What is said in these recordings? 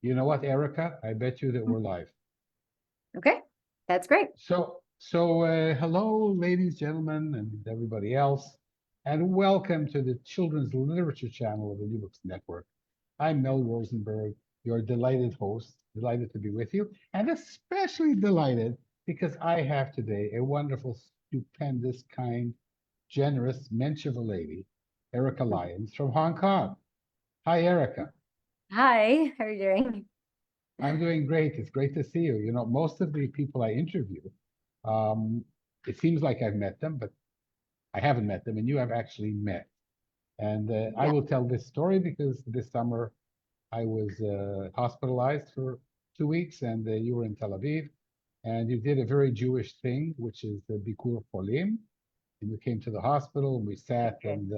You know what, Erica? I bet you that we're live. Okay, that's great. So, hello, ladies, gentlemen, and everybody else, and welcome to the Children's Literature Channel of the New Books Network. I'm Mel Rosenberg, your delighted host, delighted to be with you, and especially delighted because I have today a wonderful, stupendous, kind, generous mensch of a lady, Erica Lyons from Hong Kong. Hi, Erica. Hi, how are you doing? I'm doing great. It's great to see you. You know, most of the people I interview, um, it seems like I've met them, but I haven't met them, and you have actually met. And I Yeah. will tell this story because this summer I was hospitalized for 2 weeks, and you were in Tel Aviv, and you did a very Jewish thing, which is the Bikur Cholim. And you came to the hospital, and we sat Okay. and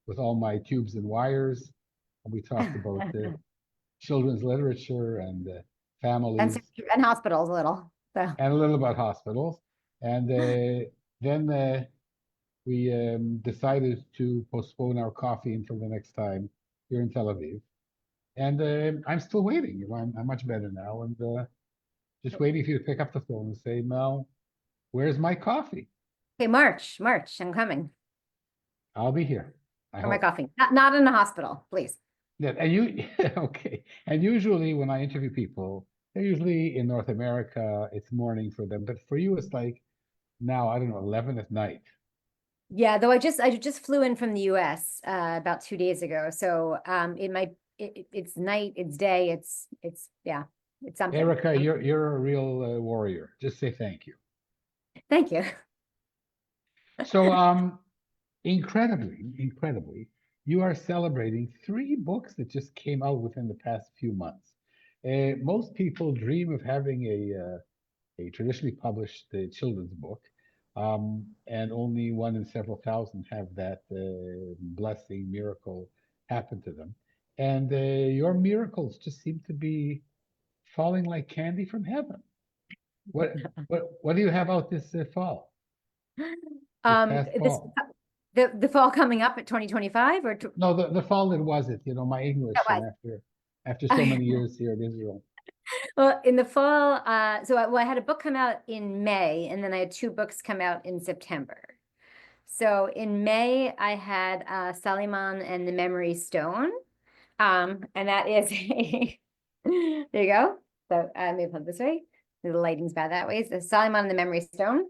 with all my tubes and wires, and we talked about children's literature and And, families and hospitals a little. So and a little about hospitals. And then we decided to postpone our coffee until the next time here in Tel Aviv. And I'm still waiting. You know, I'm much better now, and just waiting for you to pick up the phone and say, Mel, where's my coffee? okay, March, I'm coming I'll be here. I for my hope. coffee. Not in the hospital, please. Yeah, and you okay. And usually when I interview people, they're usually in North America, it's morning for them. But for you, it's like now, I don't know, 11 at night. Yeah, though I just flew in from the US about 2 days ago. So it's night, it's day, it's yeah, it's something. Erica, you're a real warrior. Just say thank you. Thank you. So, incredibly, you are celebrating 3 books that just came out within the past few months. Most people dream of having a traditionally published children's book, and only one in several thousand have that blessing, miracle happen to them. And your miracles just seem to be falling like candy from heaven. What do you have out this fall? This past This fall? the fall coming up at 2025 or No, the fall that was it. You know, my that English, and was. after so many years here in Israel. Well, in the fall, I had a book come out in May, and then I had 2 books come out in September. So in May, I had Suleiman and the Memory Stone, and that is a there you go. So let me put it this way. The lighting's bad that way. So Suleiman and the Memory Stone,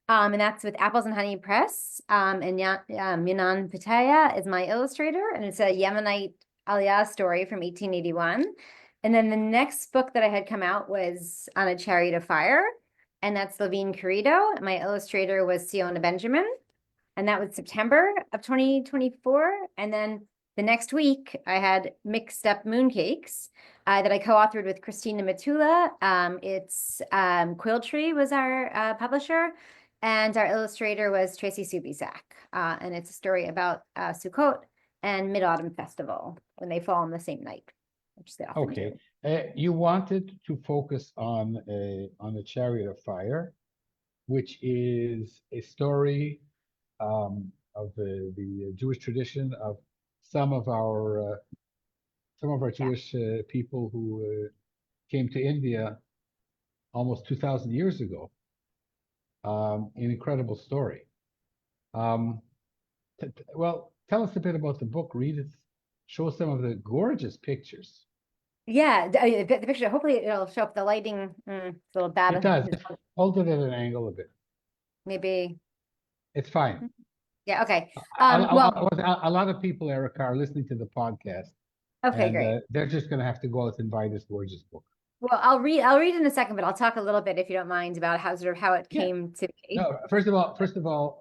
and that's with Apples and Honey Press. And Yanan Pataya is my illustrator, and it's a Yemenite Aliyah story from 1881. And then the next book that I had come out was On a Chariot of Fire, and that's Levine Querido. My illustrator was Siona Benjamin, and that was September of 2024. And then the next week, I had Mixed Up Mooncakes that I co-authored with Christina Matula. It's Quiltree was our publisher, and our illustrator was Tracy Subisak. And it's a story about Sukkot and Mid-Autumn Festival when they fall on the same night, which they often do. Okay. You wanted to focus on the Chariot of Fire, which is a story of the Jewish tradition of some of our Jewish people who came to India almost 2,000 years ago. An incredible story. Well, tell us a bit about the book. Read it. Show some of the gorgeous pictures. Yeah, the picture, hopefully it'll show up. The lighting, it's a little bad. It does. Hold it at an angle a bit. Maybe. It's fine. Yeah, okay. Well, a lot of people, Erica, are listening to the podcast. Okay, and great. they're just going to have to go out and buy this gorgeous book. Well, I'll read in a second, but I'll talk a little bit, if you don't mind, about how it came to be. No, first of all,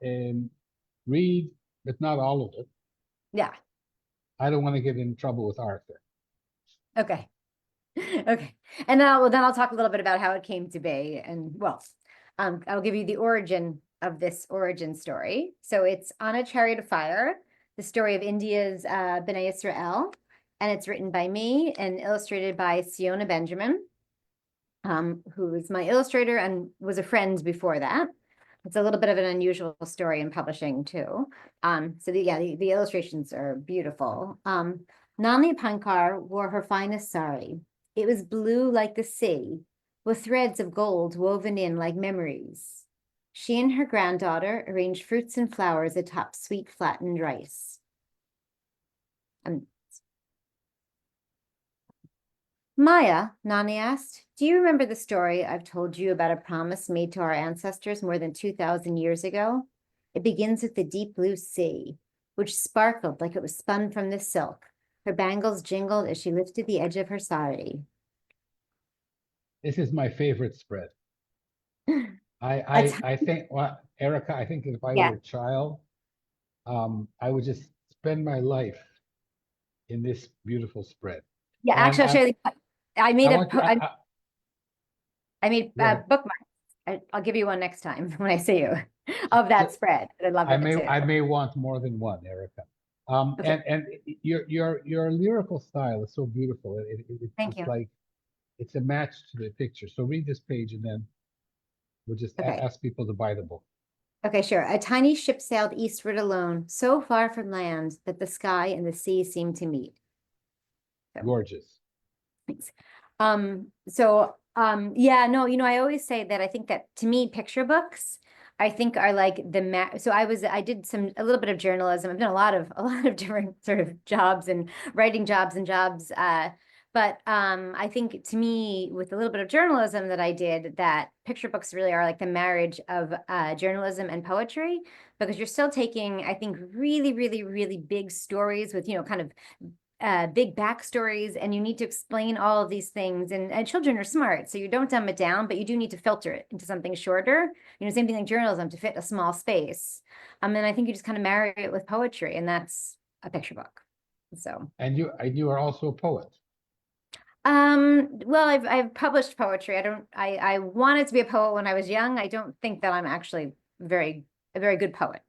read, but not all of it. Yeah. I don't want to get in trouble with Arthur. Okay. Okay. And then I'll talk a little bit about how it came to be. And well, I'll give you the origin of this origin story. So it's On a Chariot of Fire, the story of India's Bene Israel, and it's written by me and illustrated by Siona Benjamin, who is my illustrator and was a friend before that. It's a little bit of an unusual story in publishing too. So the illustrations are beautiful. Nani Pankar wore her finest sari, It was blue like the sea, with threads of gold woven in like memories. She and her granddaughter arranged fruits and flowers atop sweet flattened rice. Maya, Nani asked, do you remember the story I've told you about a promise made to our ancestors more than 2,000 years ago? It begins with the deep blue sea, which sparkled like it was spun from the silk. Her bangles jingled as she lifted the edge of her sari. This is my favorite spread. That's, I think, well, Erica, I think if I yeah, were a child, I would just spend my life in this beautiful spread. yeah. And Actually, I'll show you. I made I a want you, I made go ahead. bookmarks. I'll give you one next time when I see you of that So spread. I love it too. I may want more than one, Erica. Okay, And your lyrical style is so beautiful. thank It's you. like it's a match to the picture. So read this page, and then we'll just Okay. ask people to buy the book. Okay, sure. A tiny ship sailed eastward alone, so far from land that the sky and the sea seemed to meet. So, Gorgeous. thanks. Yeah, no, I always say that I think that to me, picture books, I think are like so I did a little bit of journalism. I've done a lot of different sort of jobs and writing jobs and jobs. But I think to me, with a little bit of journalism that I did, that picture books really are like the marriage of journalism and poetry, because you're still taking, I think, really, really, really big stories with, kind of big backstories, and you need to explain all of these things. And children are smart, so you don't dumb it down, but you do need to filter it into something shorter. Same thing like journalism to fit a small space. And I think you just kind of marry it with poetry, and that's a picture book. So. And you are also a poet. Well, I've published poetry. I wanted to be a poet when I was young. I don't think that I'm actually a very good poet.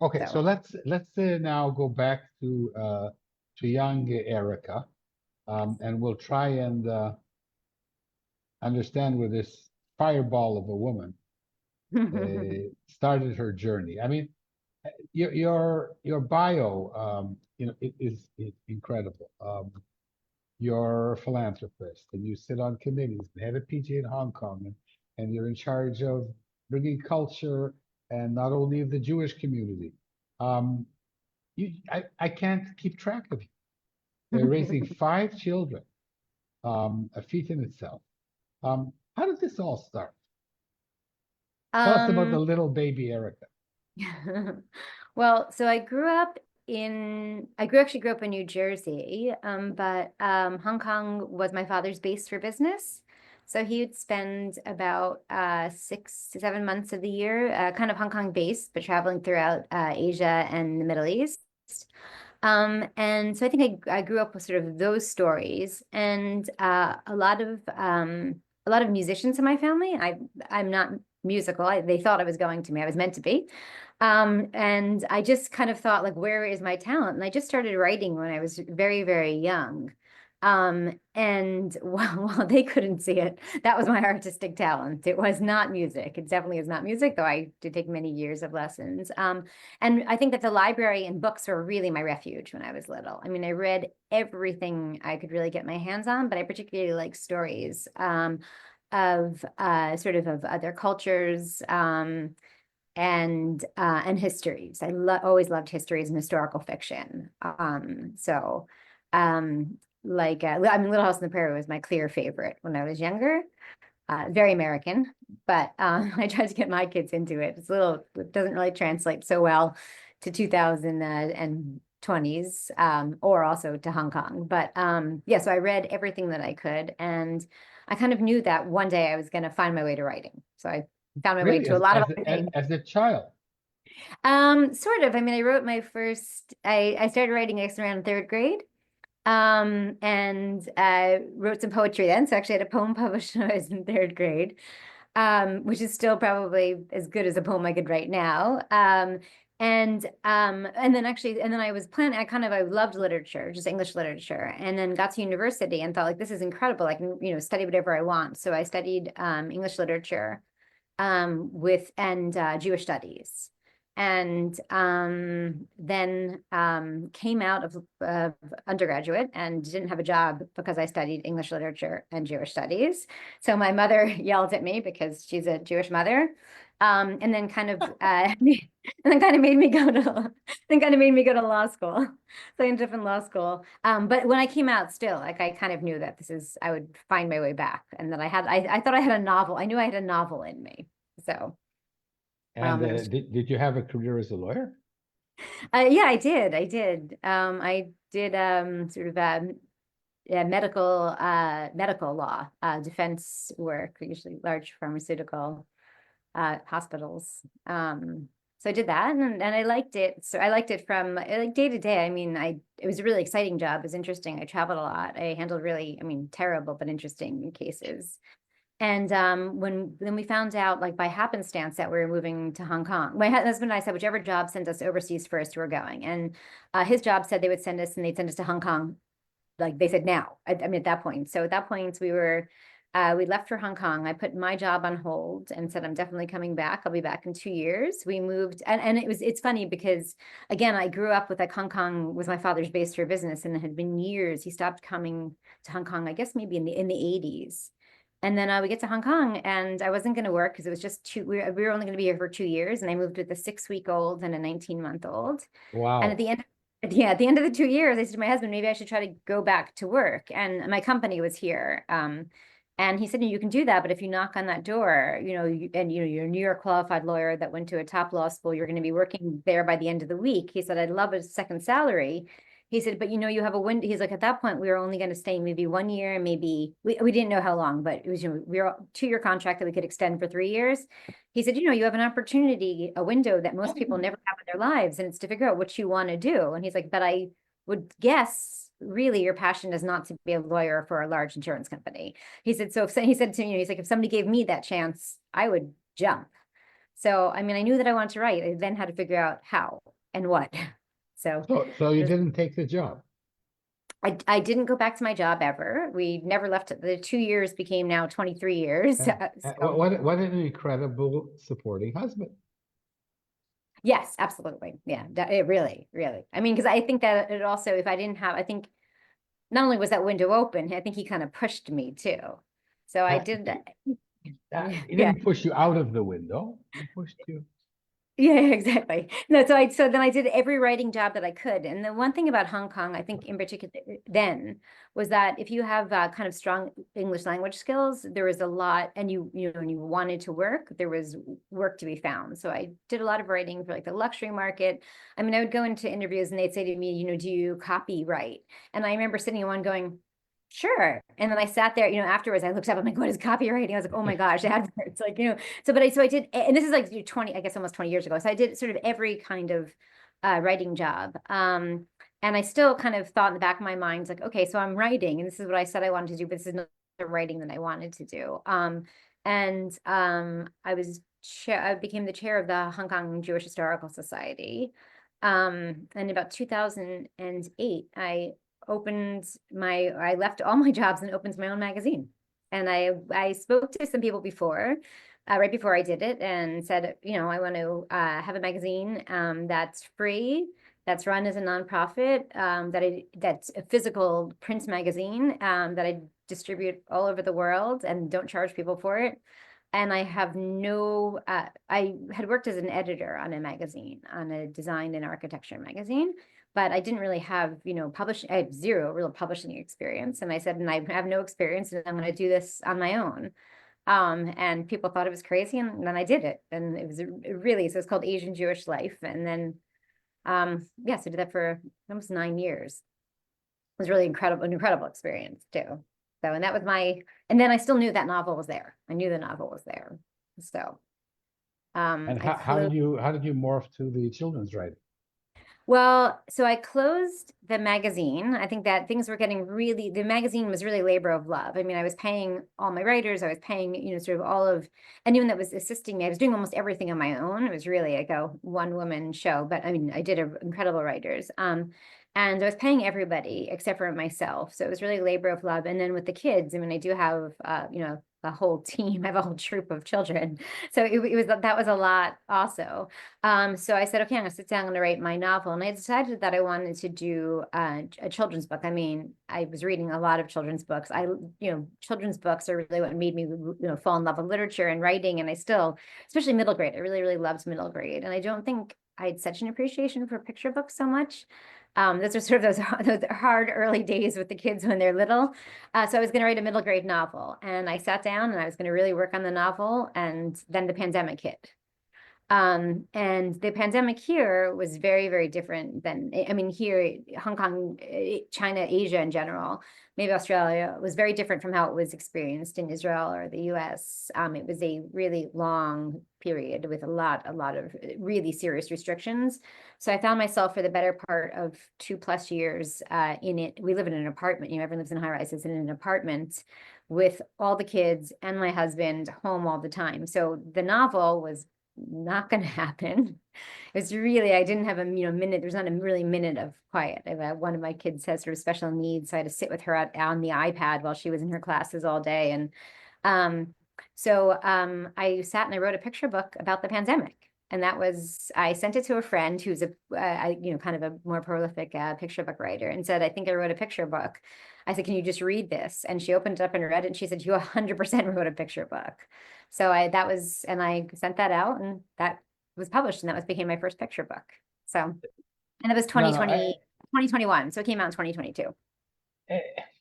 Okay, so So. let's now go back to young Erica, and we'll try and understand where this fireball of a woman started her journey. I mean, your bio, it is incredible. You're a philanthropist, and you sit on committees, and head of PG in Hong Kong, and you're in charge of bringing culture, and not only of the Jewish community. Um, I can't keep track of you. They're raising 5 children, a feat in itself. How did this all start? Tell us about the Um, little baby Erica. Well, so I grew up in New Jersey, but Hong Kong was my father's base for business. So he would spend about 6 to 7 months of the year, kind of Hong Kong based, but traveling throughout Asia and the Middle East. And so I think I grew up with sort of those stories, and a lot of musicians in my family. I'm not musical. They thought I was going to be. I was meant to be. And I just kind of thought, like, where is my talent? And I just started writing when I was very, very young. And while they couldn't see it, that was my artistic talent. It was not music. It definitely is not music, though I did take many years of lessons. And I think that the library and books were really my refuge when I was little. I read everything I could really get my hands on, but I particularly like stories of sort of other cultures and histories. I always loved histories and historical fiction. Little House on the Prairie was my clear favorite when I was younger. Very American, but I tried to get my kids into it. It doesn't really translate so well to 2020s or also to Hong Kong. But yeah, so I read everything that I could, and I kind of knew that one day I was going to find my way to writing. So I found my way Really, to a lot of other things. as a child. Sort of. I wrote my first. I started writing around third grade. And wrote some poetry then. So actually I had a poem published when I was in third grade, which is still probably as good as a poem I could write now. And then I was planning, I loved literature, just English literature, and then got to university and thought, like, this is incredible. I can, study whatever I want. So I studied English literature and Jewish studies. And then came out of undergraduate and didn't have a job because I studied English literature and Jewish studies. So my mother yelled at me because she's a Jewish mother, and then kind of made me go to law school. So I ended up in law school. But when I came out, still, like, I kind of knew that I would find my way back, and that I thought I had a novel. I knew I had a novel in me. So. And It was did you have a career as a lawyer? Yeah, I did. I did sort of yeah, medical law, defense work, usually large pharmaceutical hospitals. So I did that, and I liked it. So I liked it from like day to day. I mean, it was a really exciting job. It was interesting. I traveled a lot. I handled really, I mean, terrible but interesting cases. And then we found out, like, by happenstance, that we were moving to Hong Kong. My husband and I said, whichever job sends us overseas first, we're going. And his job said they'd send us to Hong Kong. Like, they said now. I mean, at that point. So at that point, we left for Hong Kong. I put my job on hold and said, I'm definitely coming back. I'll be back in 2 years. We moved, and it's funny because, again, I grew up with, like, Hong Kong was my father's base for business, and it had been years. He stopped coming to Hong Kong, I guess maybe in the 80s. And then we get to Hong Kong, and I wasn't going to work because it was just we were only going to be here for 2 years. And I moved with a 6-week-old and a 19-month-old. And Wow. at the end of the 2 years, I said to my husband, maybe I should try to go back to work. And my company was here. And he said, you can do that, but if you knock on that door, you're a New York qualified lawyer that went to a top law school, you're going to be working there by the end of the week. He said, I'd love a second salary. He said, but you have a window. He's like, at that point, we were only going to stay maybe 1 year, maybe we didn't know how long, but it was, we were a 2-year contract that we could extend for 3 years. He said, you have an opportunity, a window that most people never have in their lives, and it's to figure out what you want to do. And he's like, but I would guess really your passion is not to be a lawyer for a large insurance company. He said, he said to me, he's like, if somebody gave me that chance, I would jump. So, I mean, I knew that I wanted to write. I then had to figure out how and what. So you didn't take the job? I didn't go back to my job ever. We never left. The 2 years became now 23 years. What an incredible supporting husband. Yes, absolutely. Yeah, it really, really. I mean, because I think that it also, if I didn't have, I think not only was that window open, I think he kind of pushed me too. So I did. He didn't push you out of the window. He pushed you. Yeah, exactly. No, so then I did every writing job that I could. And the one thing about Hong Kong, I think in particular then, was that if you have kind of strong English language skills, there was a lot, and you wanted to work, there was work to be found. So I did a lot of writing for, like, the luxury market. I mean, I would go into interviews and they'd say to me, do you copyright? And I remember sitting in one going, sure. And then I sat there, afterwards I looked up, I'm like, what is copywriting? I was like, oh my gosh, adverts, like, so I did, and this is like 20, I guess almost 20 years ago. So I did sort of every kind of writing job. And I still kind of thought in the back of my mind, like, okay, so I'm writing, and this is what I said I wanted to do, but this is not the writing that I wanted to do. I became the chair of the Hong Kong Jewish Historical Society. And in about 2008, I left all my jobs and opened my own magazine. And I spoke to some people before, right before I did it, and said, I want to have a magazine that's free, that's run as a nonprofit, that's a physical print magazine that I distribute all over the world and don't charge people for it. And I have I had worked as an editor on a magazine, on a design and architecture magazine, but I didn't really have, I had zero real publishing experience. And I said, and I have no experience, and I'm going to do this on my own. And people thought it was crazy, and then I did it. And it was so it's called Asian Jewish Life. And then, so I did that for almost 9 years. It was really an incredible experience too. So, and that was and then I still knew that novel was there. I knew the novel was there. So, and how did you morph to the children's writing? Well, so I closed the magazine. I think that things were getting the magazine was really labor of love. I mean, I was paying all my writers, I was paying, sort of all of anyone that was assisting me. I was doing almost everything on my own. It was really like a one-woman show, but I mean, I did incredible writers. And I was paying everybody except for myself. So it was really labor of love. And then with the kids, I mean, I do have, a whole team. I have a whole troop of children. So it was, that was a lot also. So I said, okay, I'm gonna sit down, I'm gonna write my novel. And I decided that I wanted to do a children's book. I mean, I was reading a lot of children's books. Children's books are really what made me, fall in love with literature and writing. And I still, especially middle grade, I really, really loved middle grade. And I don't think I had such an appreciation for picture books so much. Those are sort of those hard early days with the kids when they're little. So I was going to write a middle grade novel, and I sat down and I was going to really work on the novel, and then the pandemic hit. And the pandemic here was very, very different than, I mean, here, Hong Kong, China, Asia in general, maybe Australia, was very different from how it was experienced in Israel or the US. It was a really long period with a lot of really serious restrictions. So I found myself for the better part of 2+ years in it. We live in an apartment, everyone lives in high rises, in an apartment with all the kids and my husband home all the time. So the novel was not going to happen. It's really, I didn't have a minute. There's not a really minute of quiet. One of my kids has sort of special needs, so I had to sit with her on the iPad while she was in her classes all day. And I sat and I wrote a picture book about the pandemic. And I sent it to a friend who's kind of a more prolific picture book writer, and said, I think I wrote a picture book. I said, can you just read this? And she opened it up and read it, and she said, you 100% wrote a picture book. So I sent that out, and that was published, and that became my first picture book. So, and it was 2021. So it came out in 2022.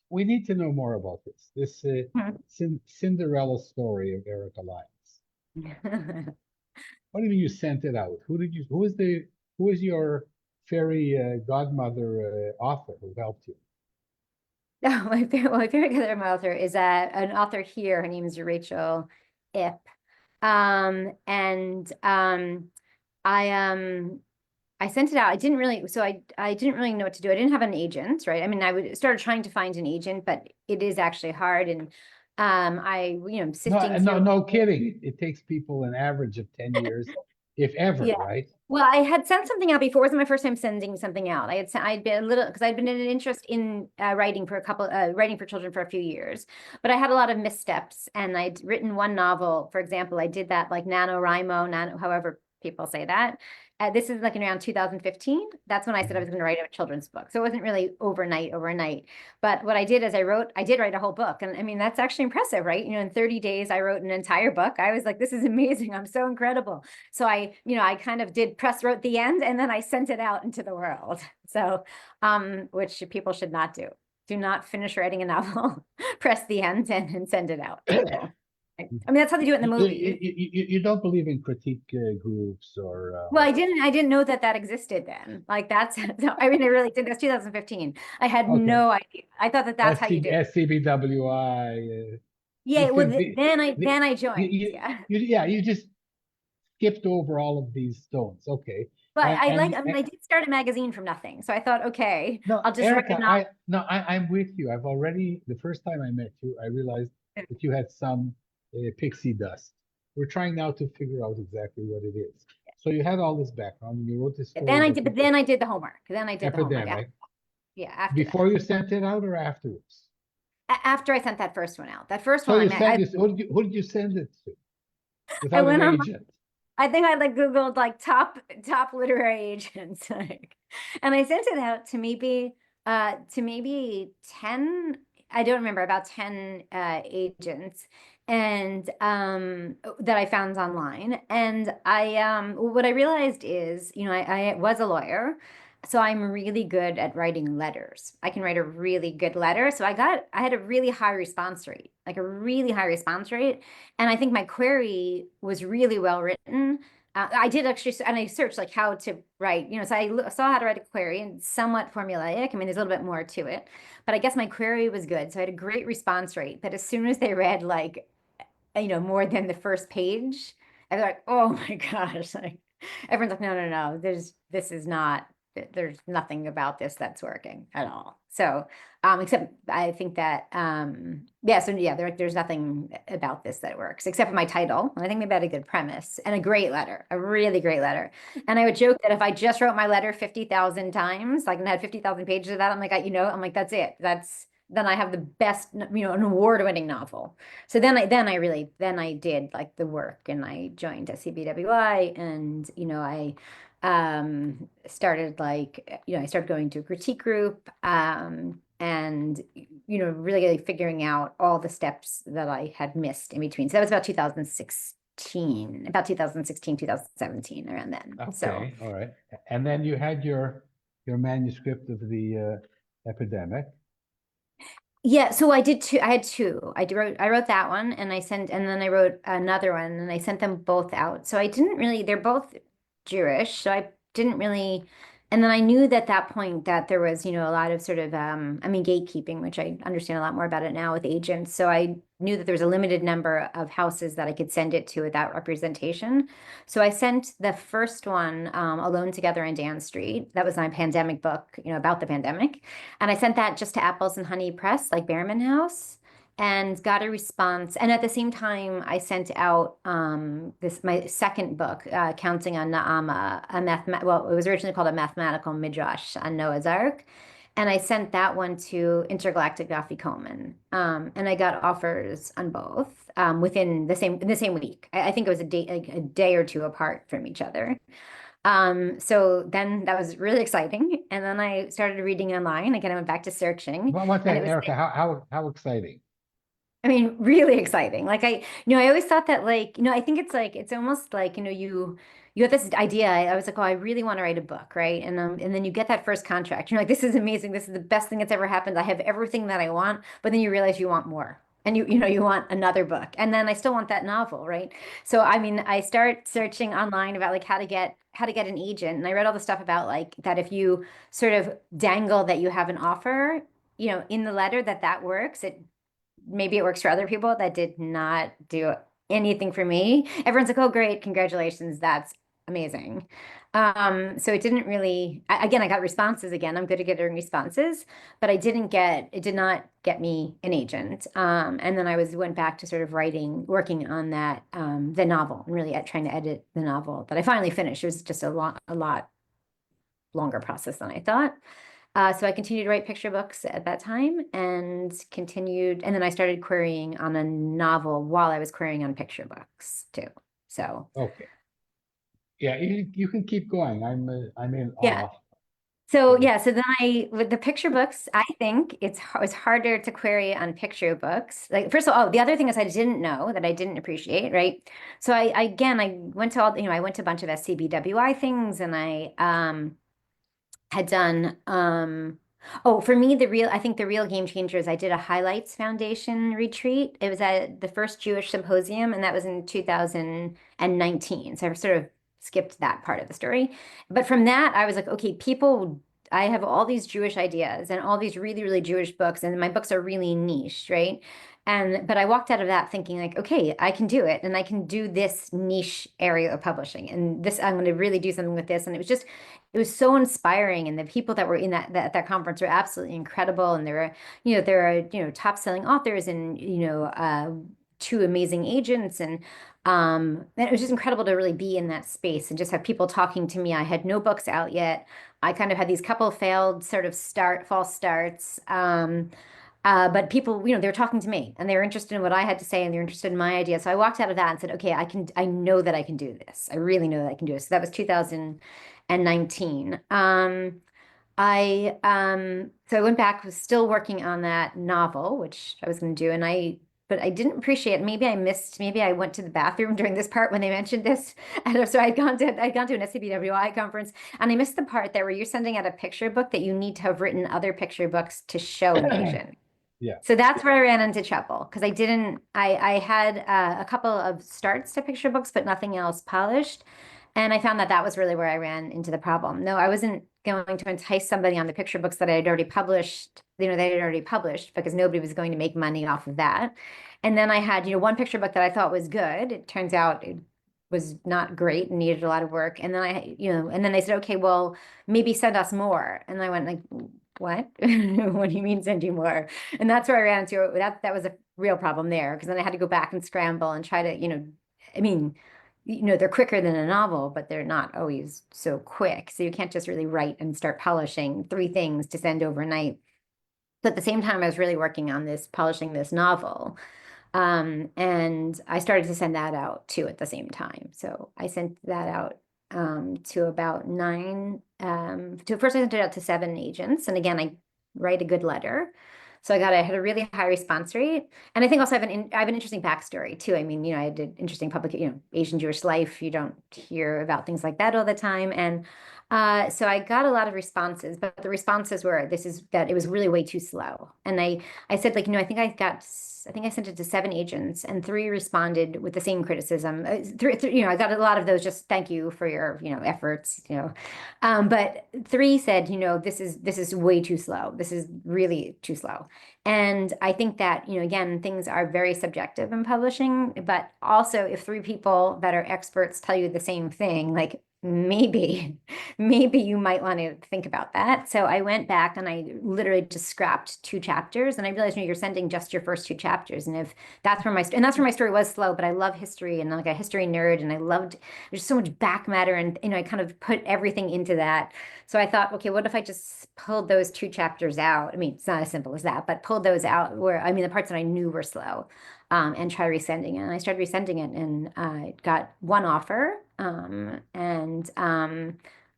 We need to know more about this Cinderella story of Erica Lyons. What do you mean you sent it out? Who is your fairy godmother author who helped you? No, my favorite author is an author here. Her name is Rachel Ip. I sent it out. I didn't really know what to do. I didn't have an agent, right? I mean, started trying to find an agent, but it is actually hard. And sifting through. No kidding. It takes people an average of 10 years, if ever, Yeah. right? Well, I had sent something out before. It wasn't my first time sending something out. I'd been because I'd been in an interest in writing for children for a few years, but I had a lot of missteps, and I'd written one novel, for example. I did that like NaNoWriMo, however people say that. This is like in around 2015. That's when I said I was going to write a children's book. So it wasn't really overnight. But what I did is I did write a whole book. And I mean, that's actually impressive, right? In 30 days, I wrote an entire book. I was like, this is amazing. I'm so incredible. So I kind of wrote the end, and then I sent it out into the world. So, which people should not do. Do not finish writing a novel, press the end, and send it out. I mean, that's how they do it in the movie. You don't believe in critique groups or? Well, I didn't know that existed then. Like that's, I mean, I really did. That's 2015. I had no idea. I thought that's how you do it. SCBWI. Yeah, well, then I joined. You just skipped over all of these stones. Okay. But I did start a magazine from nothing. So I thought, okay, no, I'll just Erica, I'm with you. The first time I met you, I realized that you had some pixie dust. We're trying now to figure out exactly what it is. So you had all this background, and you wrote this story. But then I did the homework. After before you sent it out or afterwards? After I sent that first one out. That first one, who did you send it to? Without an agent. I think I Googled top literary agents, and I sent it out to maybe 10. I don't remember, about 10 agents, and that I found online. And what I realized is, I was a lawyer, so I'm really good at writing letters. I can write a really good letter. So I had a really high response rate, And I think my query was really well written. I did actually, and I searched how to write, so I saw how to write a query, and somewhat formulaic. I mean, there's a little bit more to it, but I guess my query was good. So I had a great response rate. But as soon as they read more than the first page, I was like, oh my gosh, everyone's like, no, there's nothing about this that's working at all. So, except I think that, there's nothing about this that works, except for my title. And I think maybe I had a good premise and a great letter, a really great letter. And I would joke that if I just wrote my letter 50,000 times, and had 50,000 pages of that, I'm like, that's it. then I have the best, you know, an award-winning novel. So then I did like the work and I joined SCBWI and, you know, I started like, you know, I started going to a critique group and, you know, really like figuring out all the steps that I had missed in between. So that was about 2016, 2017, around then. So. Okay, all right. And then you had your manuscript of the epidemic. Yeah, so I did two. I had two. I wrote that one and and then I wrote another one and I sent them both out. So I didn't really, they're both Jewish, so I didn't really, and then I knew that that point that there was, you know, a lot of sort of I mean gatekeeping, which I understand a lot more about it now with agents. So I knew that there was a limited number of houses that I could send it to without representation. So I sent the first one, Alone Together on Dan Street. That was my pandemic book, you know, about the pandemic. And I sent that just to Apples and Honey Press, like Behrman House, and got a response. And at the same time, I sent out this my second book, Counting on Naama, well, it was originally called a mathematical midrash on Noah's Ark. And I sent that one to Intergalactic Afikoman. And I got offers on both within the same week. I think it was a day or two apart from each other. So then that was really exciting. And then I started reading online. Again, I went back to searching Well, one and thing, it was, Erica, how exciting. I mean, really exciting. Like you know, I always thought that like, you know, I think it's like, it's almost like, you know, you have this idea. I was like, oh, I really want to write a book, right? And then you get that first contract. You're like, this is amazing. This is the best thing that's ever happened. I have everything that I want, but then you realize you want more. And you know, you want another book. And then I still want that novel, right? So I mean, I start searching online about like how to get an agent. And I read all the stuff about like that if you sort of dangle that you have an offer, you know, in the letter that works. Maybe it works for other people. That did not do anything for me. Everyone's like, oh, great, congratulations, that's amazing. So it didn't really, again, I got responses again. I'm good at getting responses, but it did not get me an agent. And then went back to sort of working on that, the novel, and really trying to edit the novel that I finally finished. It was just a lot longer process than I thought. So I continued to write picture books at that time and then I started querying on a novel while I was querying on picture books too. So Okay. Yeah, you can keep going. I'm in yeah. awe. So Uh, yeah, so then with the picture books, I think it's harder to query on picture books. Like first of all, the other thing is I didn't know that I didn't appreciate, right? So I went to all, you know, I went to a bunch of SCBWI things and I had done oh, for me I think the real game changer is I did a Highlights Foundation retreat. It was at the first Jewish symposium and that was in 2019. So I sort of skipped that part of the story. But from that I was like, okay, I have all these Jewish ideas and all these really, really Jewish books, and my books are really niche, right? But I walked out of that thinking like, okay, I can do it and I can do this niche area of publishing and this, I'm going to really do something with this. And it was so inspiring. And the people that were in that conference were absolutely incredible. And there are, you know, top selling authors and, you know, two amazing agents. And it was just incredible to really be in that space and just have people talking to me. I had no books out yet. I kind of had these couple failed sort of false starts. But people, you know, they were talking to me and they were interested in what I had to say and they're interested in my idea. So I walked out of that and said, okay, I know that I can do this. I really know that I can do this. So that was 2019. So I went back, was still working on that novel, which I was going to do. But I didn't appreciate, maybe I went to the bathroom during this part when they mentioned this. And so I'd gone to an SCBWI conference and I missed the part there where you're sending out a picture book that you need to have written other picture books to show an agent. yeah. So that's where I ran into trouble because I had a couple of starts to picture books, but nothing else polished. And I found that that was really where I ran into the problem. No, I wasn't going to entice somebody on the picture books that I had already published, you know, they had already published because nobody was going to make money off of that. And then I had, you know, one picture book that I thought was good. It turns out it was not great and needed a lot of work. And then and then they said, okay, well, maybe send us more. And I went like, what? What do you mean send you more? And that's where I ran into it. That was a real problem there because then I had to go back and scramble and try to, you know, I mean, you know, they're quicker than a novel, but they're not always so quick. So you can't just really write and start polishing 3 things to send overnight. So at the same time, I was really working on this, polishing this novel. And I started to send that out too at the same time. So I sent that out to about first I sent it out to 7 agents. And again, I write a good letter. So I had a really high response rate. And I think also I have an interesting backstory too. I mean, I did interesting Asian Jewish life. You don't hear about things like that all the time. And so I got a lot of responses, but the responses were that it was really way too slow. And I said, like, I think I sent it to 7 agents, and 3 responded with the same criticism. I got a lot of those, just thank you for your, efforts, but 3 said, this is way too slow. This is really too slow. And I think that, again, things are very subjective in publishing, but also if 3 people that are experts tell you the same thing, like maybe you might want to think about that. So I went back and I literally just scrapped 2 chapters, and I realized, you're sending just your first 2 chapters. And if that's where my story was slow, but I love history and I'm like a history nerd, and there's so much back matter, and, I kind of put everything into that. So I thought, okay, what if I just pulled those 2 chapters out? I mean, it's not as simple as that, but pulled those out the parts that I knew were slow, and try resending it. And I started resending it, and I got 1 offer, and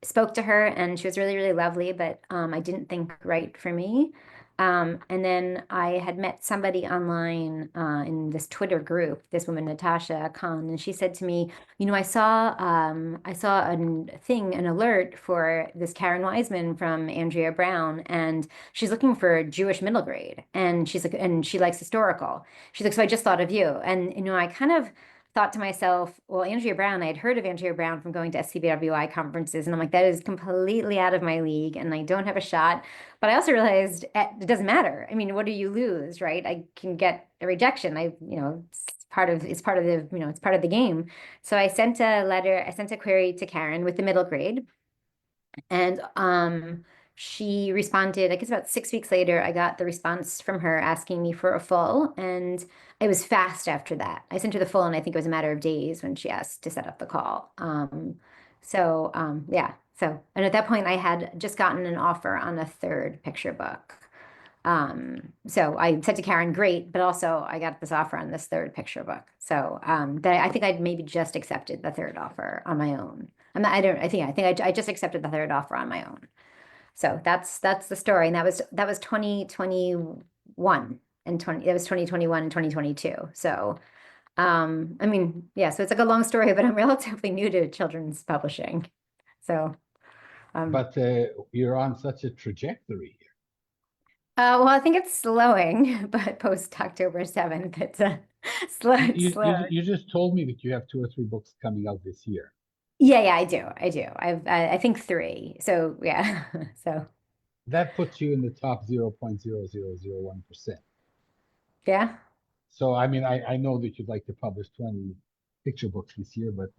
spoke to her, and she was really, really lovely, but I didn't think right for me. And then I had met somebody online in this Twitter group, this woman, Natasha Khan, and she said to me, I saw an alert for this Karen Wiseman from Andrea Brown, and she's looking for a Jewish middle grade, and she's like, and she likes historical. She's like, so I just thought of you. And I kind of thought to myself, well, Andrea Brown, I had heard of Andrea Brown from going to SCBWI conferences, and I'm like, that is completely out of my league, and I don't have a shot. But I also realized it doesn't matter. I mean, what do you lose, right? I can get a rejection. It's part of the game. So I sent a query to Karen with the middle grade, and she responded, I guess about 6 weeks later, I got the response from her asking me for a full, and it was fast after that. I sent her the full, and I think it was a matter of days when she asked to set up the call. Yeah. And at that point, I had just gotten an offer on a 3rd picture book. So I said to Karen, great, but also I got this offer on this 3rd picture book. So I think I'd maybe just accepted the 3rd offer on my own. I just accepted the 3rd offer on my own. So that's the story. And that was 2021 and 2021 and 2022. So so it's like a long story, but I'm relatively new to children's publishing. So But you're on such a trajectory here. well, I think it's slowing, but post October 7th, it's slow. You just told me that you have 2 or 3 books coming out this year. Yeah, I do. I think 3. So yeah, so That puts you in the top 0.0001%. yeah. So I mean, I know that you'd like to publish 20 picture books this year, but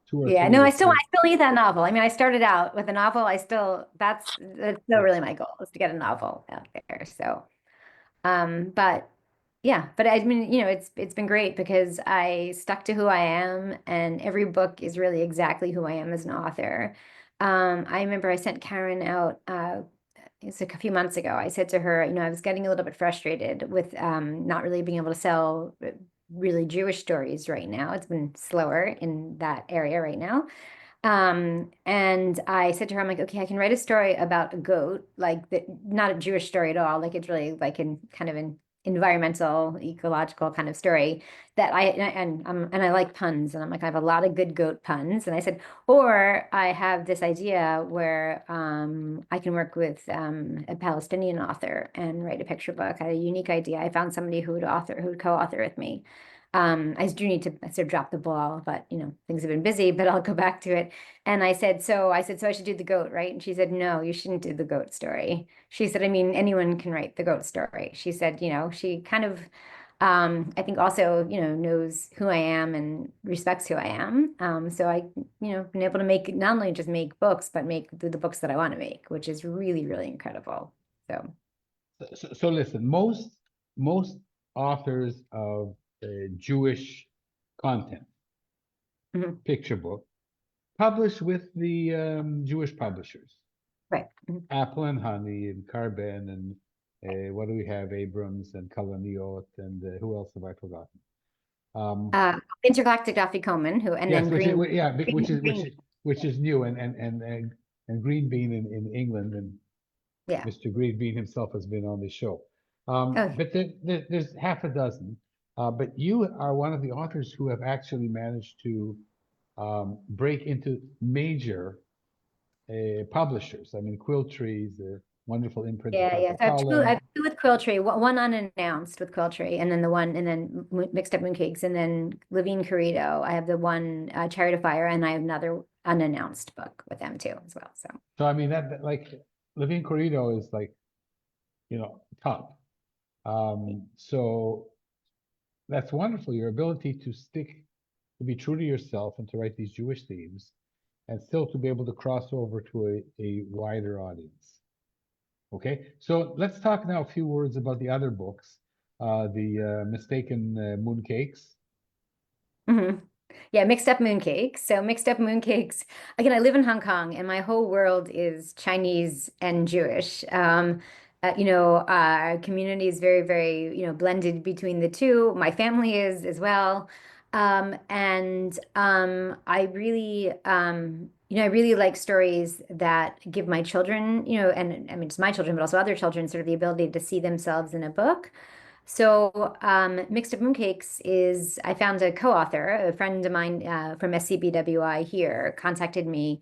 2 or Yeah, 3 no, or I 4. still need that novel. I mean, I started out with a novel. That's still really my goal, is to get a novel out there. So, but yeah, but I mean, it's been great because I stuck to who I am, and every book is really exactly who I am as an author. I remember I sent Karen out, it's a few months ago. I said to her, I was getting a little bit frustrated with not really being able to sell really Jewish stories right now. It's been slower in that area right now. And I said to her, I'm like, okay, I can write a story about a goat, not a Jewish story at all. Like, it's really like in kind of an environmental, ecological kind of story that and I like puns, and I'm like, I have a lot of good goat puns. And I said, or I have this idea where I can work with a Palestinian author and write a picture book. I had a unique idea. I found somebody who would co-author with me. I do need to sort of drop the ball, but things have been busy, but I'll go back to it. And I said, so I should do the goat, right? And she said, no, you shouldn't do the goat story. She said, I mean, anyone can write the goat story. She said, she kind of, I think also, knows who I am and respects who I am. So I, been able to not only just make books, but make the books that I want to make, which is really, really incredible. So listen, most authors of Jewish content, picture book, publish with the Jewish publishers, Right. Apple and Honey and Carbon and What do we have? Abrams and Kalaniot, and who else have I forgotten? Intergalactic Afikoman, who, and Yes, then Green, yeah, Green, which is new, and Green Bean in England, and yeah. Mr. Green Bean himself has been on the show. Oh, But there's half a dozen. But you are one of the authors who have actually managed to break into major publishers. I mean, Quill Trees, a wonderful imprint of yeah. So I HarperCollins. have two with Quiltree, one unannounced with Quiltree, and then the one, and then Mixed Up Mooncakes, and then Levine Querido. I have the one Chariot of Fire, and I have another unannounced book with them too as well. So So I mean that like Levine Querido is like, top. So that's wonderful. Your ability to be true to yourself and to write these Jewish themes and still to be able to cross over to a wider audience. Okay, so let's talk now a few words about the other books, the Mistaken Mooncakes. Mhm. Yeah, Mixed Up Mooncakes. So Mixed Up Mooncakes, again, I live in Hong Kong and my whole world is Chinese and Jewish. Our community is very, very, blended between the two. My family is as well. I really like stories that give my children, and I mean, just my children, but also other children, sort of the ability to see themselves in a book. So, Mixed Up Mooncakes is, I found a co-author, a friend of mine from SCBWI here contacted me.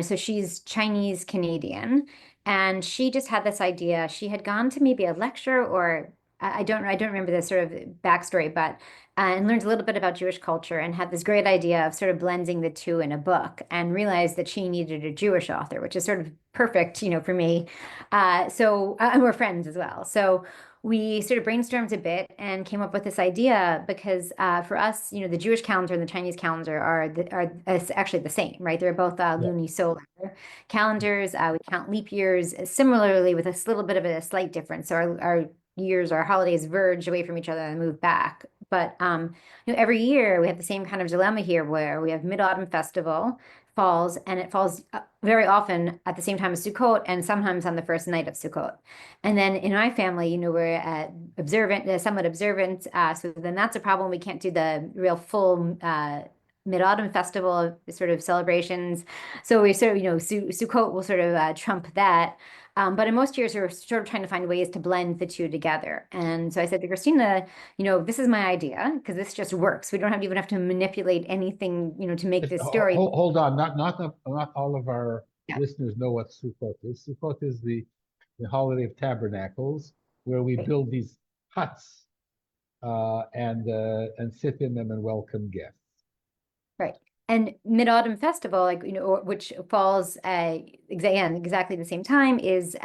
So she's Chinese Canadian, and she just had this idea. She had gone to maybe a lecture, or I don't remember the sort of backstory, but and learned a little bit about Jewish culture and had this great idea of sort of blending the two in a book, and realized that she needed a Jewish author, which is sort of perfect, for me. And we're friends as well. So we sort of brainstormed a bit and came up with this idea because for us, the Jewish calendar and the Chinese calendar are actually the same, right? They're both Yeah. lunisolar calendars. We count leap years similarly with a little bit of a slight difference. So our years, our holidays verge away from each other and move back. But every year we have the same kind of dilemma here where we have Mid-Autumn Festival falls, and it falls very often at the same time as Sukkot and sometimes on the first night of Sukkot. And then in my family, we're somewhat observant. So then that's a problem. We can't do the real full Mid-Autumn Festival sort of celebrations. So we sort of, Sukkot will sort of trump that. But in most years, we're sort of trying to find ways to blend the two together. And so I said to Christina, this is my idea because this just works. We don't even have to manipulate anything, to make this story. Hold on, not all of our Yeah. listeners know what Sukkot is. Sukkot is the holiday of tabernacles, where we Right. build these huts and sit in them and welcome guests. Right. And Mid-Autumn Festival, which falls exactly the same time, is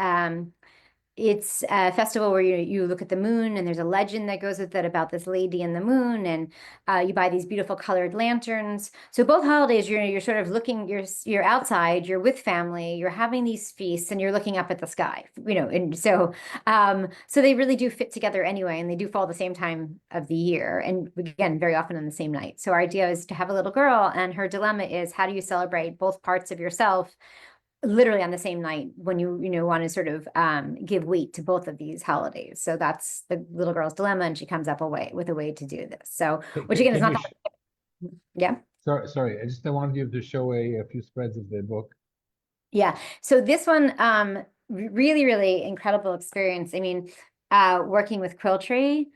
it's a festival where you look at the moon, and there's a legend that goes with it about this lady in the moon, and you buy these beautiful colored lanterns. So both holidays, you're sort of looking, you're outside, you're with family, you're having these feasts, and you're looking up at the sky, and so they really do fit together anyway, and they do fall the same time of the year, and again, very often on the same night. So our idea is to have a little girl, and her dilemma is, how do you celebrate both parts of yourself literally on the same night when you want to sort of give weight to both of these holidays? So that's the little girl's dilemma, and she comes up with a way to do this. So, which again is not yeah. Sorry, I wanted you to show a few spreads of the book. Yeah. So this one, really, really incredible experience. I mean, working with Quiltree,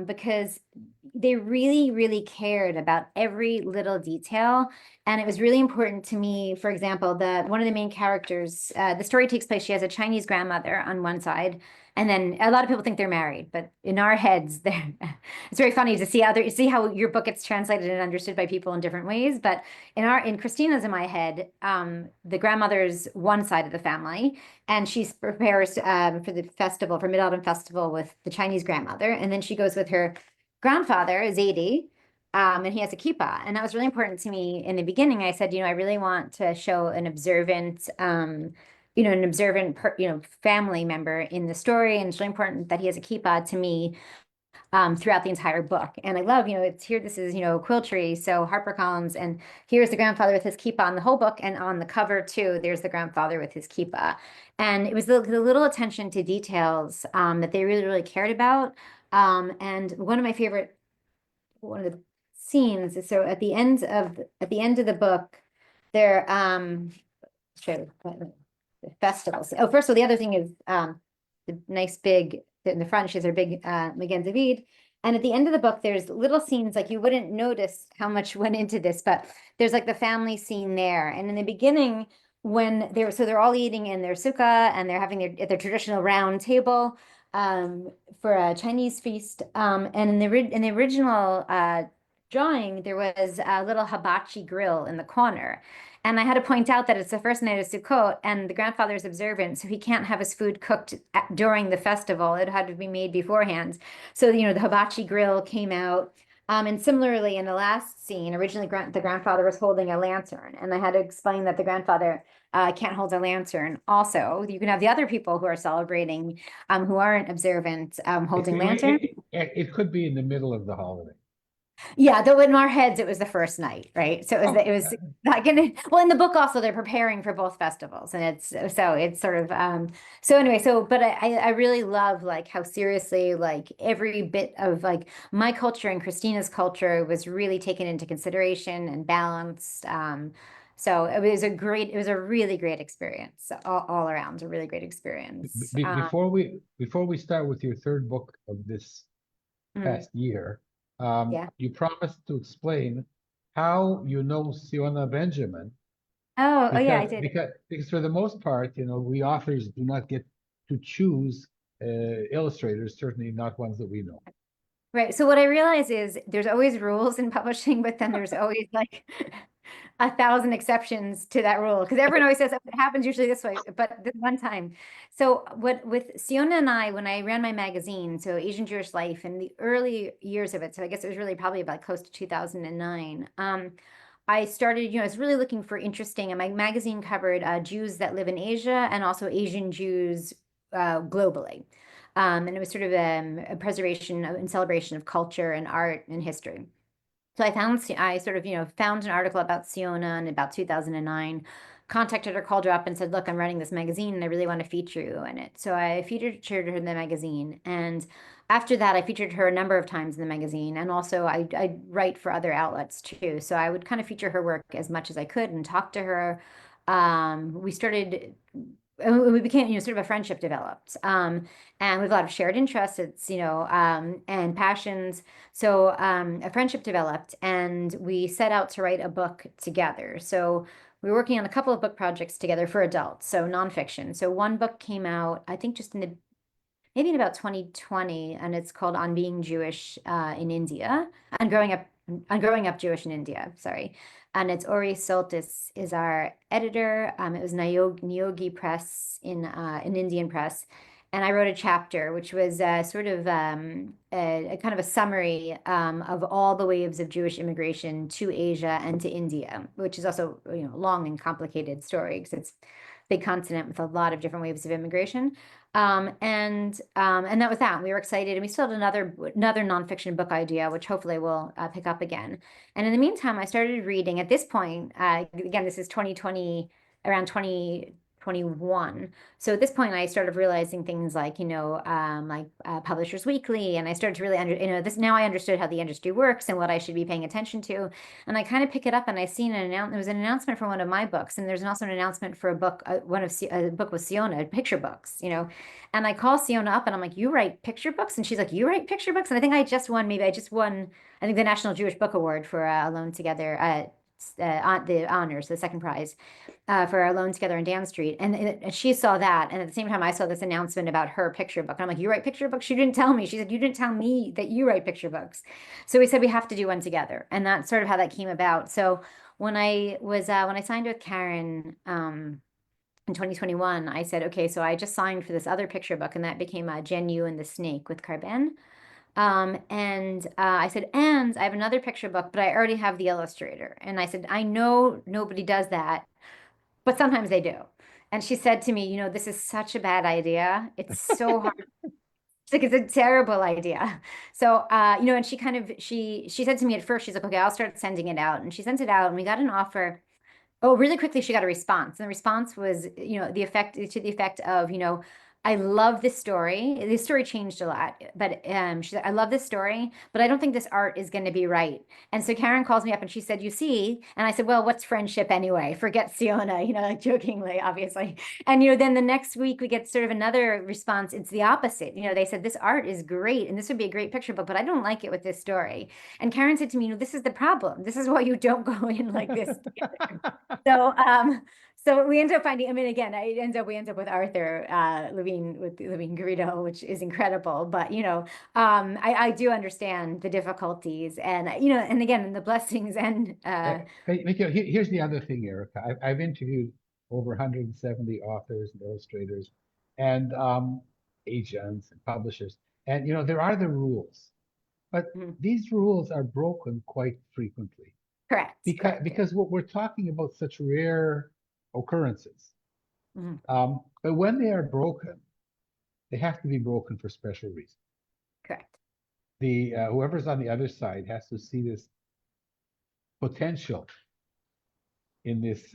because they really, really cared about every little detail. And it was really important to me. For example, one of the main characters, the story takes place, she has a Chinese grandmother on one side, and then a lot of people think they're married, but in our heads, it's very funny to see how your book gets translated and understood by people in different ways. But in Christina's, in my head, the grandmother's one side of the family, and she prepares for the festival, for Mid-Autumn Festival, with the Chinese grandmother, and then she goes with her grandfather, is 80, and he has a kippah. And that was really important to me in the beginning. I said, I really want to show an observant, family member in the story, and it's really important that he has a kippah to me. throughout the entire book. And I love, it's here, this is, quill tree, so HarperCollins, and here's the grandfather with his kippah on the whole book, and on the cover too, there's the grandfather with his kippah. And it was the little attention to details that they really, really cared about. And one of the scenes is, so at the end of the book, there sure, the festivals. Oh, first of all, the other thing is the nice big in the front, she has her big Magen David. And at the end of the book, there's little scenes like you wouldn't notice how much went into this, but there's like the family scene there. And in the beginning, when they're all eating in their sukkah and they're having their traditional round table for a Chinese feast. And in the original drawing, there was a little hibachi grill in the corner. And I had to point out that it's the first night of Sukkot, and the grandfather is observant, so he can't have his food cooked during the festival. It had to be made beforehand. So, the hibachi grill came out. And similarly, in the last scene, originally the grandfather was holding a lantern, and I had to explain that the grandfather can't hold a lantern. Also, you can have the other people who are celebrating, who aren't observant, holding lanterns. It could be in the middle of the holiday. Yeah, though in our heads it was the first night, right? So it was not gonna, well, in the book also they're preparing for both festivals, and it's sort of so anyway, but I really love like how seriously like every bit of like my culture and Christina's culture was really taken into consideration and balanced. So it was a really great experience all around, a really great experience. Before we start with your third book of this past year, Yeah. you promised to explain how you know Siona Benjamin. Oh, yeah, I did. Because for the most part, we authors do not get to choose illustrators, certainly not ones that we know. Right. So what I realize is there's always rules in publishing, but then there's always like 1,000 exceptions to that rule, because everyone always says it happens usually this way, but this one time. So what with Siona and I, when I ran my magazine, so Asian Jewish Life, in the early years of it, so I guess it was really probably about close to 2009. I started, I was really looking for interesting, and my magazine covered Jews that live in Asia and also Asian Jews globally. And it was sort of a preservation and celebration of culture and art and history. So I sort of, found an article about Siona in about 2009, contacted her, called her up and said, look, I'm writing this magazine and I really want to feature you in it. So I featured her in the magazine. And after that, I featured her a number of times in the magazine. And also I write for other outlets too. So I would kind of feature her work as much as I could and talk to her. We became, sort of a friendship developed. And we have a lot of shared interests, and passions. So a friendship developed, and we set out to write a book together. So we were working on a couple of book projects together for adults, so nonfiction. So one book came out, I think, maybe in about 2020, and it's called On Being Jewish in India, on growing up Jewish in India, sorry. And it's Ori Soltis is our editor. It was Niyogi Press in Indian press. And I wrote a chapter, which was sort of a kind of a summary of all the waves of Jewish immigration to Asia and to India, which is also, a long and complicated story because it's a big continent with a lot of different waves of immigration. And that was that. We were excited, and we still had another nonfiction book idea, which hopefully we'll pick up again. And in the meantime, I started reading. At this point, again, this is 2020, around 2021. So at this point, I started realizing things like, Publishers Weekly, and I started to really now I understood how the industry works and what I should be paying attention to. And I kind of pick it up, and I seen there was an announcement for one of my books, and there's also an announcement for a book, a book with Siona, picture books, And I call Siona up, and I'm like, you write picture books? And she's like, you write picture books? And I think I just won, I think the National Jewish Book Award for Alone Together, the honors, the second prize for our Alone Together on Dan Street. And she saw that. And at the same time, I saw this announcement about her picture book. And I'm like, you write picture books? She didn't tell me. She said, you didn't tell me that you write picture books. So we said we have to do one together. And that's sort of how that came about. So when I signed with Karen in 2021, I said, okay, so I just signed for this other picture book, and that became Jen Yu and the Snake with Carben. And I said, and I have another picture book, but I already have the illustrator. And I said, I know nobody does that, but sometimes they do. And she said to me, this is such a bad idea. It's so hard like, it's a terrible idea. So, and she kind of, she said to me at first, she's like, okay, I'll start sending it out. And she sent it out and we got an offer. Oh, really quickly, she got a response. And the response was, the effect of, I love this story. This story changed a lot, but she said, I love this story, but I don't think this art is going to be right. And so Karen calls me up and she said, you see, and I said, well, what's friendship anyway? Forget Siona, like jokingly, obviously. And, then the next week we get sort of another response. It's the opposite. They said, this art is great and this would be a great picture book, but I don't like it with this story. And Karen said to me, this is the problem. This is why you don't go in like this. So, so we ended up finding, I mean, again, we end up with Arthur, Levine Querido, which is incredible. But, I do understand the difficulties and, and again, the blessings and, Here's the other thing, Erica. I've interviewed over 170 authors and illustrators and agents and publishers. And, there are the rules, but these rules are broken quite frequently. Correct. Because what we're talking about such rare occurrences. But when they are broken, they have to be broken for special reasons. Correct. The whoever's on the other side has to see this potential in this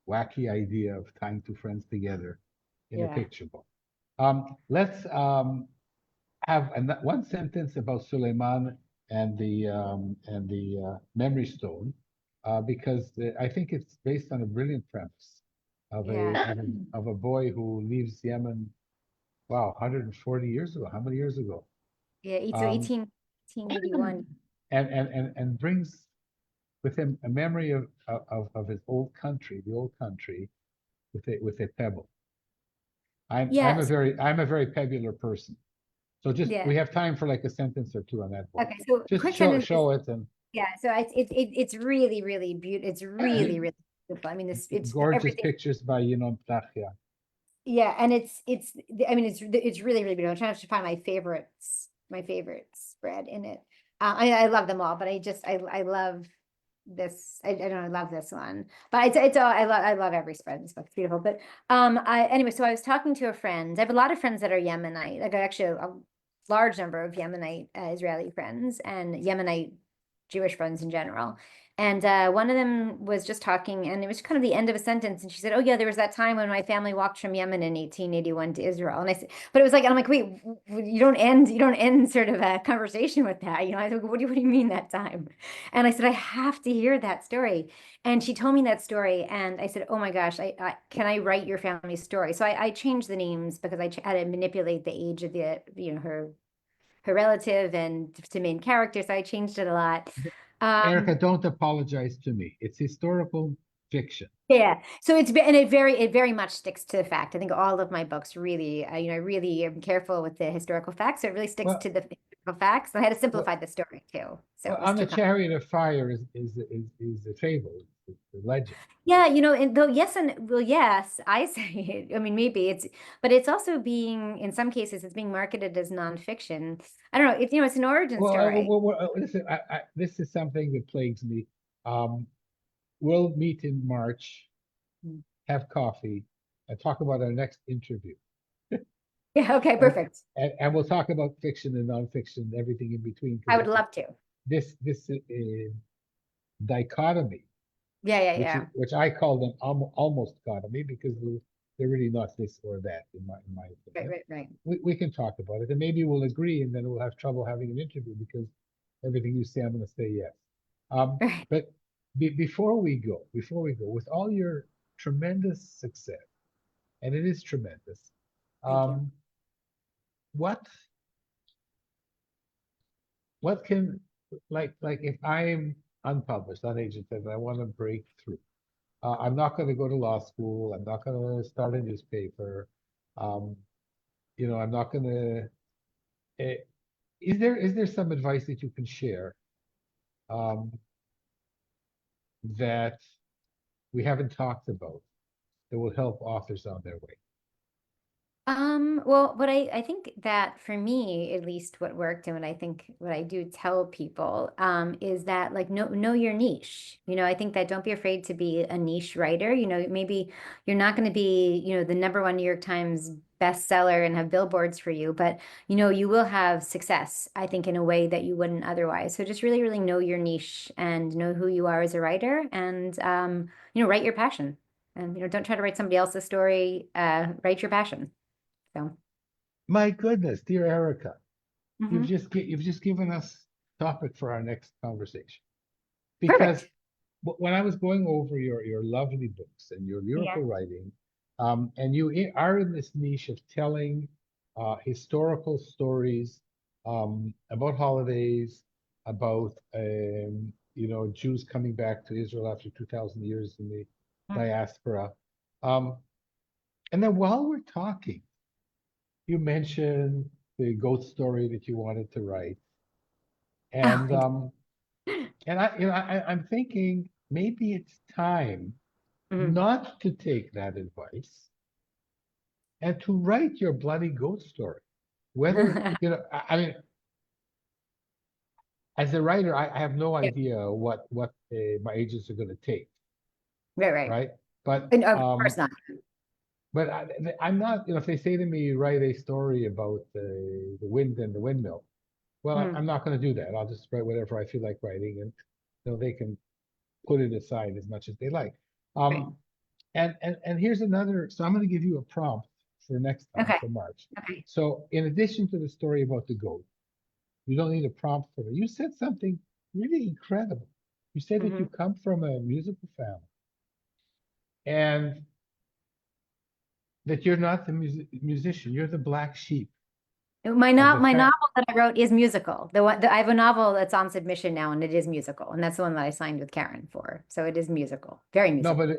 wacky idea of tying two friends together in a picture book. Let's have one sentence about Suleiman and the memory stone, because I think it's based on a brilliant premise of a boy who leaves Yemen. Wow, 140 years ago. How many years ago? Yeah, so 1881. And brings with him a memory of his old country, the old country, with a pebble. I'm a very pebular person. So we have time for like a sentence or two on that book. Okay, so just quick show it and so it's really, really beautiful. It's really, really beautiful. I mean, it's gorgeous pictures by Plachia. Yeah, and it's really, really beautiful. I'm trying to find my favorite spread in it. I love them all, but I love this. I don't know, I love this one. But it's all I love every spread in this book. It's beautiful. But anyway, so I was talking to a friend. I have a lot of friends that are Yemenite. Like actually a large number of Yemenite Israeli friends and Yemenite Jewish friends in general. And one of them was just talking, and it was kind of the end of a sentence. And she said, oh, yeah, there was that time when my family walked from Yemen in 1881 to Israel. And I said, but it was like, and I'm like, wait, you don't end sort of a conversation with that. I said, what do you mean that time? And I said, I have to hear that story. And she told me that story. And I said, oh my gosh, can I write your family's story? So I changed the names because I had to manipulate the age of her relative and to main character. So I changed it a lot. Erica, don't apologize to me. It's historical fiction. Yeah. So it very much sticks to the fact. I think all of my books really, I really am careful with the historical facts. So it really sticks to the historical facts. I had to simplify the story too. So on the Chariot of Fire is a fable, it's a legend. Yeah, and though yes I say it. I mean, maybe but it's also in some cases, it's being marketed as nonfiction. I don't know. It's an origin story. Listen, this is something that plagues me. We'll meet in March, have coffee, and talk about our next interview. Yeah. Okay. Perfect. And we'll talk about fiction and nonfiction, everything in between. I would love to. This dichotomy. Yeah. Which I call them almost dichotomy because they're really not this or that in my opinion. Right. We can talk about it and maybe we'll agree and then we'll have trouble having an interview because everything you say, I'm going to say yes. But before we go, with all your tremendous success, and it is tremendous, what can, like if I'm unpublished, unagented, and I want to break through, I'm not going to go to law school. I'm not going to start a newspaper. I'm not going to. Is there some advice that you can share that we haven't talked about that will help authors on their way? Well, what I think that for me, at least what worked and what I do tell people, is that like, know your niche. I think that don't be afraid to be a niche writer. Maybe you're not going to be, the #1 New York Times bestseller and have billboards for you, but you will have success, I think, in a way that you wouldn't otherwise. So just really, really know your niche and know who you are as a writer, and write your passion. And don't try to write somebody else's story. Write your passion. So. My goodness, dear Erica, Mhm. you've just given us topic for our next conversation. Because Perfect. when I was going over your lovely books and your Yeah. lyrical writing, and you are in this niche of telling historical stories about holidays, about Jews coming back to Israel after 2,000 years in the diaspora. Um, and then while we're talking, you mentioned the goat story that you wanted to write, Oh, and I'm thinking maybe it's time mhm. not to take that advice and to write your bloody goat story. Whether, I mean, as a writer, I have no Yeah. idea what my agents are going to take, Right, right. right? But And of course not. but I'm not, if they say to me, write a story about the wind and the windmill, well, Mhm. I'm not going to do that. I'll just write whatever I feel like writing, and they can put it aside as much as they like. Right. And here's another. So I'm going to give you a prompt for next time Okay. for March. Okay. So in addition to the story about the goat, you don't need a prompt for it. You said something really incredible. You said that you Mhm. come from a musical family and that you're not the musician. You're the black sheep My of not the my family. novel that I wrote is musical. I have a novel that's on submission now, and it is musical, and that's the one that I signed with Karen for. So it is musical, very No, musical.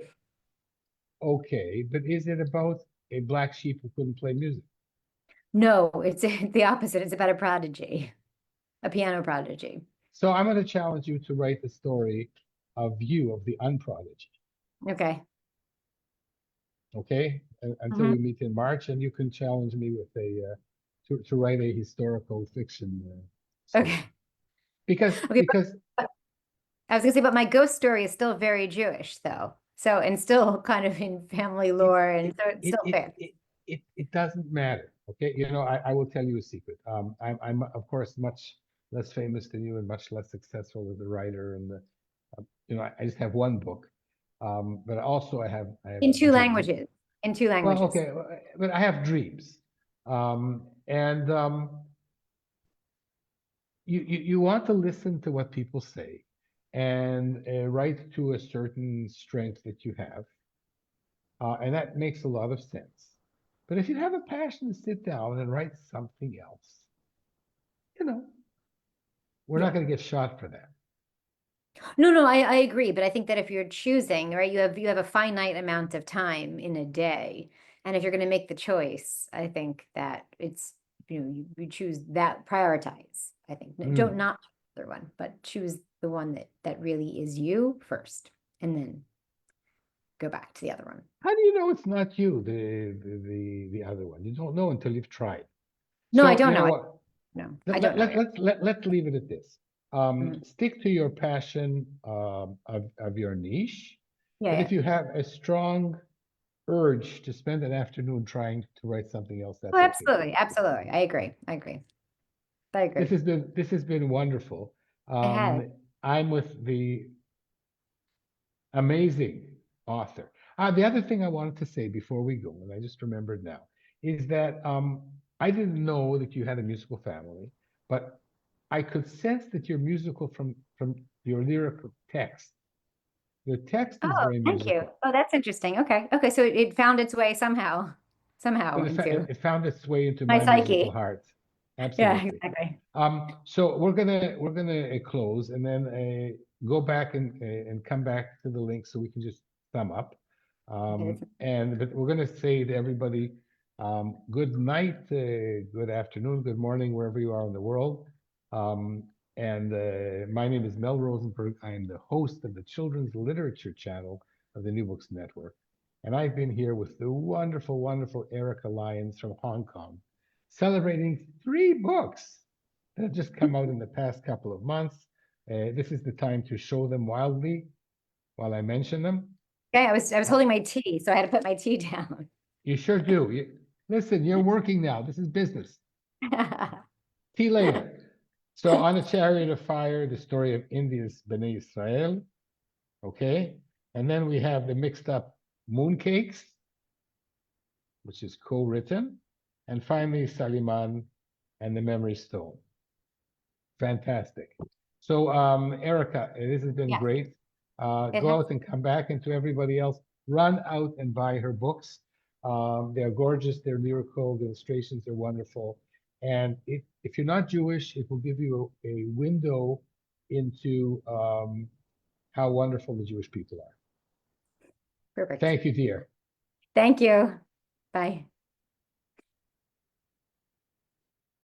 okay, but is it about a black sheep who couldn't play music? No, it's the opposite. It's about a prodigy, a piano prodigy. So I'm going to challenge you to write the story of you, of the unprodigy. Okay. Okay, until Hmm. we meet in March, and you can challenge me with to write a historical fiction story. Okay. Okay. Because I was gonna say, but my ghost story is still very Jewish, though. So, and still kind of in family it lore, and it so it's it still it fair. it, it doesn't matter. Okay, I will tell you a secret. I'm of course much less famous than you and much less successful as a writer, and I just have one book, but also I have In two dreams. languages. In two Well, languages. okay, but I have dreams, and you want to listen to what people say and write to a certain strength that you have, and that makes a lot of sense. But if you have a passion to sit down and write something else, you know, we're not Yeah. going to get shot for that. No, no, I agree, but I think that if you're choosing, right, you have a finite amount of time in a day, and if you're going to make the choice, I think that it's you choose that, prioritize. I think don't Mm. not the other one, but choose the one that really is you first, and then go back to the other one. How do you know it's not you, the other one? You don't know until you've tried. No, I So don't you know know. what? No, I Let, don't let, know let, yet. let's leave it at this. Mhm. Stick to your passion of your niche. Yeah, But yeah. if you have a strong urge to spend an afternoon trying to write something else, Oh, that's okay too. absolutely, absolutely. I agree. I agree. I agree. This has been wonderful. It has. I'm with the amazing author. The other thing I wanted to say before we go, and I just remembered now, is that I didn't know that you had a musical family, but I could sense that you're musical from your lyrical text. Your text is Oh, very thank you. musical, Oh, that's interesting. Okay. Okay. So it found its way somehow but into it found its way into my my musical psyche. heart. Yeah, Absolutely. exactly. So we're gonna close and then go back and come back to the link so we can just sum up. Okay, But we're gonna say to everybody, good night, good afternoon, good morning, wherever you are in the world. Um, and my name is Mel Rosenberg. I am the host of the Children's Literature Channel of the New Books Network. And I've been here with the wonderful, wonderful Erica Lyons from Hong Kong, celebrating 3 books that have just come out in the past couple of months. This is the time to show them wildly while I mention them. I was Uh, holding my tea, so I had to put my tea down. you sure do. Listen, you're working now. This is business. See you later. So on the Chariot of Fire, the story of India's Bene Israel. Okay. And then we have the mixed up mooncakes, which is co-written. And finally, Saliman and the Memory Stone. Fantastic. So, Erica, this has been Yes. great. It Go has. out and come back, and to everybody else, run out and buy her books. They're gorgeous, they're lyrical, the illustrations are wonderful. And if you're not Jewish, it will give you a window into how wonderful the Jewish people are. Perfect. Thank you, dear. Thank you. Bye.